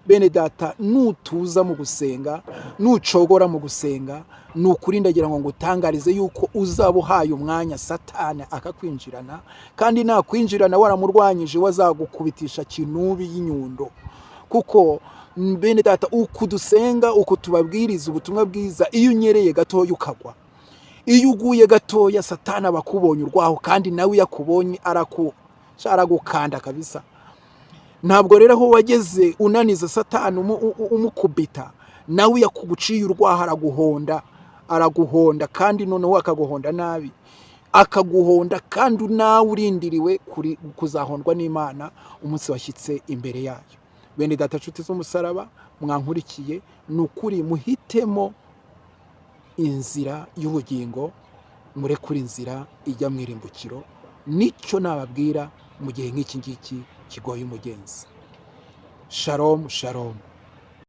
bene data nutuza mu gusenga nucogora mu gusenga nukuri ndagira ngo ngutangarize yuko uzaba uhaye umwanya satani akakwinjirana kandi nakwinjirana waramurwanyije wazagukubitisha kinubi y'inyundo kuko bene data uko dusenga uko tubabwiriza ubutumwa bwiza iyo unyereye gatoya ukagwa iyo uguye gatoya satani abakubonye urwaho kandi nawe yakubonye aragukanda kabisa ntabwo rero aho wageze unaniza satani umukubita nawe yakuguciye urwaho araguhonda kandi noneho akaguhonda nabi akaguhonda kandi nawe urindiriwe kuzahondwa n'Imana umunsi washyitse imbere yayo. Bene data nshuti z'umusaraba mwankurikiye nukuri muhitemo inzira y'ubugingo murekure inzira ijya mu irimbukiro nicyo nababwira mu gihe nk'iki ngiki kigoye umugenzi. Shalom shalom.